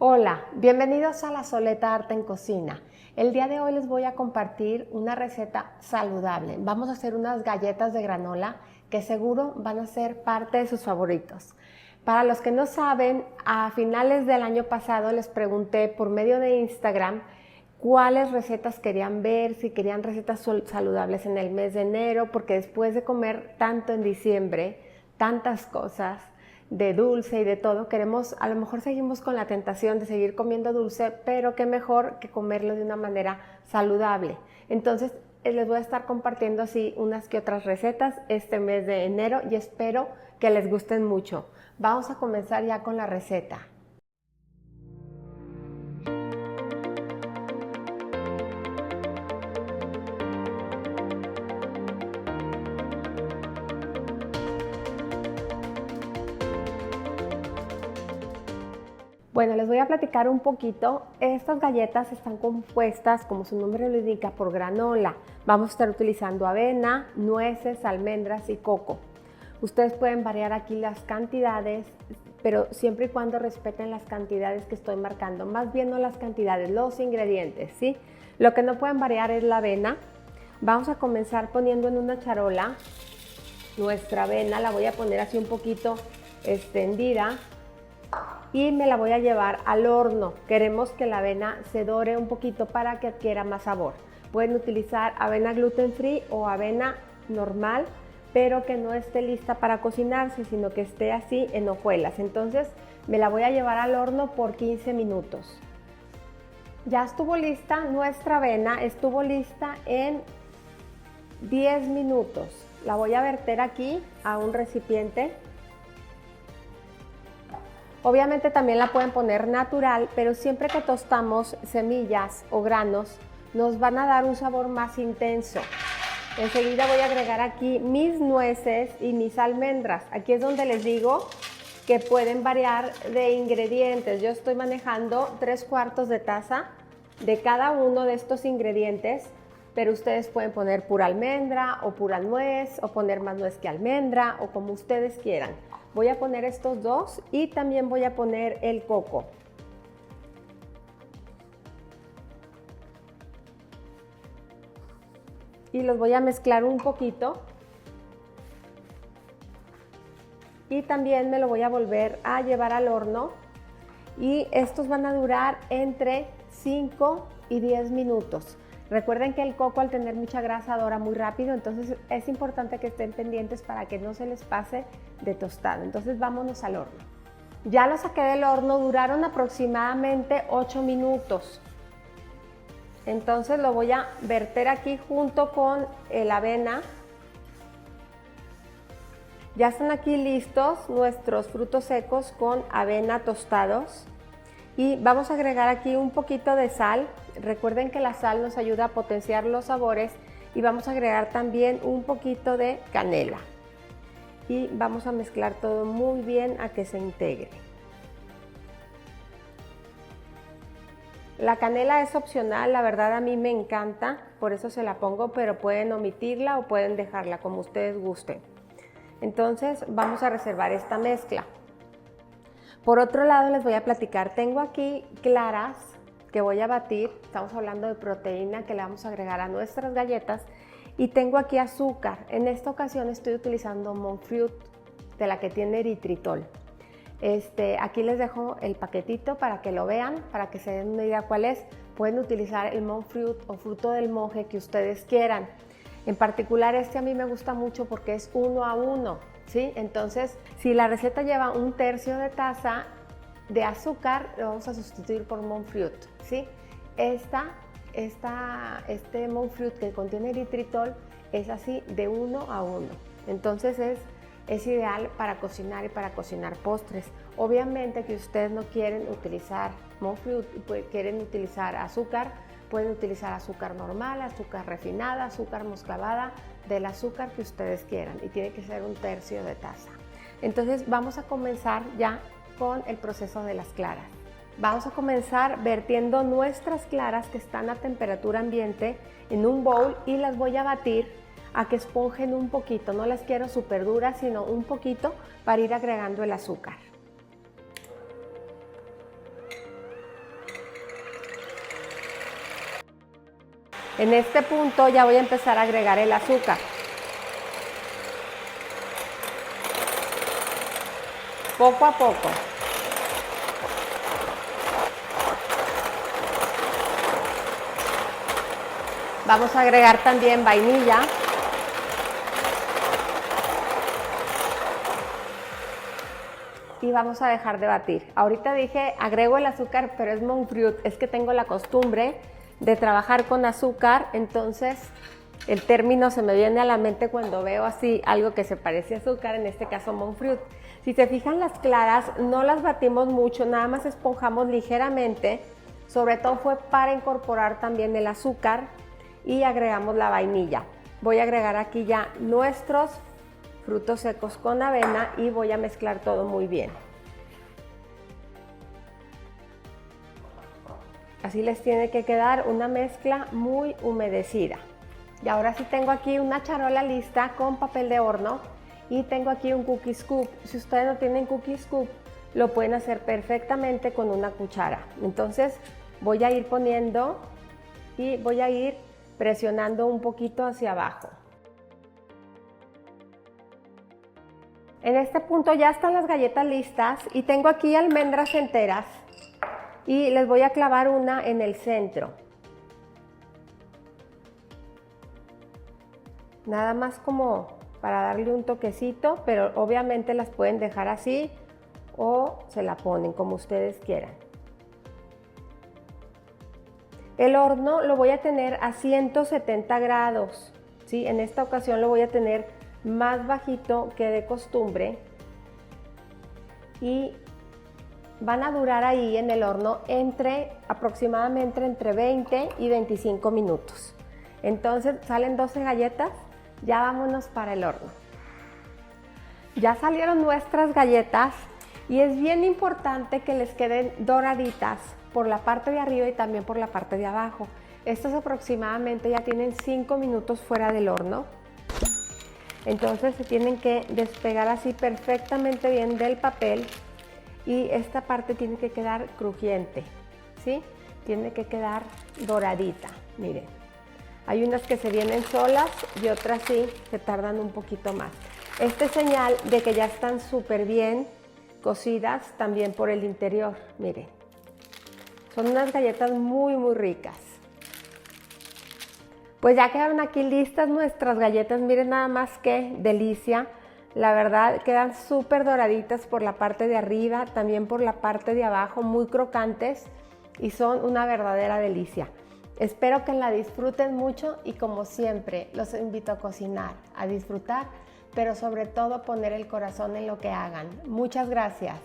Hola, bienvenidos a La Soleta Arte en Cocina. El día de hoy les voy a compartir una receta saludable. Vamos a hacer unas galletas de granola que seguro van a ser parte de sus favoritos. Para los que no saben, a finales del año pasado les pregunté por medio de Instagram cuáles recetas querían ver, si querían recetas saludables en el mes de enero, porque después de comer tanto en diciembre, tantas cosas, de dulce y de todo, a lo mejor seguimos con la tentación de seguir comiendo dulce, pero qué mejor que comerlo de una manera saludable. Entonces les voy a estar compartiendo así unas que otras recetas este mes de enero y espero que les gusten mucho. Vamos a comenzar ya con la receta. Bueno, les voy a platicar un poquito. Estas galletas están compuestas, como su nombre lo indica, por granola. Vamos a estar utilizando avena, nueces, almendras y coco. Ustedes pueden variar aquí las cantidades, pero siempre y cuando respeten las cantidades que estoy marcando. Más bien no las cantidades, los ingredientes, ¿sí? Lo que no pueden variar es la avena. Vamos a comenzar poniendo en una charola nuestra avena. La voy a poner así un poquito extendida y me la voy a llevar al horno. Queremos que la avena se dore un poquito para que adquiera más sabor. Pueden utilizar avena gluten free o avena normal, pero que no esté lista para cocinarse, sino que esté así en hojuelas. Entonces me la voy a llevar al horno por 15 minutos. Ya estuvo lista nuestra avena, estuvo lista en 10 minutos. La voy a verter aquí a un recipiente. Obviamente también la pueden poner natural, pero siempre que tostamos semillas o granos nos van a dar un sabor más intenso. Enseguida voy a agregar aquí mis nueces y mis almendras. Aquí es donde les digo que pueden variar de ingredientes. Yo estoy manejando 3/4 de taza de cada uno de estos ingredientes, pero ustedes pueden poner pura almendra o pura nuez o poner más nuez que almendra o como ustedes quieran. Voy a poner estos dos y también voy a poner el coco. Y los voy a mezclar un poquito. Y también me lo voy a volver a llevar al horno. Y estos van a durar entre 5 y 10 minutos. Recuerden que el coco al tener mucha grasa dora muy rápido, entonces es importante que estén pendientes para que no se les pase de tostado. Entonces vámonos al horno. Ya lo saqué del horno, duraron aproximadamente 8 minutos. Entonces lo voy a verter aquí junto con la avena. Ya están aquí listos nuestros frutos secos con avena tostados. Y vamos a agregar aquí un poquito de sal. Recuerden que la sal nos ayuda a potenciar los sabores y vamos a agregar también un poquito de canela. Y vamos a mezclar todo muy bien a que se integre. La canela es opcional, la verdad a mí me encanta, por eso se la pongo, pero pueden omitirla o pueden dejarla como ustedes gusten. Entonces vamos a reservar esta mezcla. Por otro lado les voy a platicar, tengo aquí claras que voy a batir, estamos hablando de proteína que le vamos a agregar a nuestras galletas y tengo aquí azúcar. En esta ocasión estoy utilizando monk fruit de la que tiene eritritol. Aquí les dejo el paquetito para que lo vean, para que se den una idea cuál es. Pueden utilizar el monk fruit o fruto del monje que ustedes quieran. En particular a mí me gusta mucho porque es 1 a 1, ¿sí? Entonces, si la receta lleva 1/3 de taza de azúcar, lo vamos a sustituir por monk fruit, ¿sí? Este monk fruit que contiene eritritol es así de 1 a 1. Entonces es ideal para cocinar y para cocinar postres. Obviamente que ustedes no quieren utilizar monk fruit y quieren utilizar azúcar, pueden utilizar azúcar normal, azúcar refinada, azúcar moscabada, del azúcar que ustedes quieran y tiene que ser 1/3 de taza. Entonces vamos a comenzar ya con el proceso de las claras. Vamos a comenzar vertiendo nuestras claras que están a temperatura ambiente en un bowl y las voy a batir a que esponjen un poquito. No las quiero súper duras, sino un poquito para ir agregando el azúcar. En este punto ya voy a empezar a agregar el azúcar. Poco a poco. Vamos a agregar también vainilla. Y vamos a dejar de batir. Ahorita dije agrego el azúcar, pero es monk fruit. Es que tengo la costumbre de trabajar con azúcar, entonces el término se me viene a la mente cuando veo así algo que se parece a azúcar, en este caso monk fruit. Si se fijan, las claras no las batimos mucho, nada más esponjamos ligeramente. Sobre todo fue para incorporar también el azúcar y agregamos la vainilla. Voy a agregar aquí ya nuestros frutos secos con avena y voy a mezclar todo muy bien. Así les tiene que quedar una mezcla muy humedecida. Y ahora sí tengo aquí una charola lista con papel de horno y tengo aquí un cookie scoop. Si ustedes no tienen cookie scoop, lo pueden hacer perfectamente con una cuchara. Entonces voy a ir poniendo y voy a ir presionando un poquito hacia abajo. En este punto ya están las galletas listas y tengo aquí almendras enteras y les voy a clavar una en el centro. Nada más como para darle un toquecito, pero obviamente las pueden dejar así o se la ponen como ustedes quieran. El horno lo voy a tener a 170 grados, ¿sí? En esta ocasión lo voy a tener más bajito que de costumbre y van a durar ahí en el horno aproximadamente entre 20 y 25 minutos. Entonces salen 12 galletas, ya vámonos para el horno. Ya salieron nuestras galletas y es bien importante que les queden doraditas por la parte de arriba y también por la parte de abajo. Estos aproximadamente ya tienen 5 minutos fuera del horno. Entonces se tienen que despegar así perfectamente bien del papel y esta parte tiene que quedar crujiente, ¿sí? Tiene que quedar doradita, miren. Hay unas que se vienen solas y otras sí se tardan un poquito más. Esta es señal de que ya están súper bien cocidas también por el interior, miren. Son unas galletas muy ricas. Pues ya quedaron aquí listas nuestras galletas, miren nada más qué delicia. La verdad quedan súper doraditas por la parte de arriba, también por la parte de abajo, muy crocantes y son una verdadera delicia. Espero que la disfruten mucho y como siempre los invito a cocinar, a disfrutar, pero sobre todo poner el corazón en lo que hagan. Muchas gracias.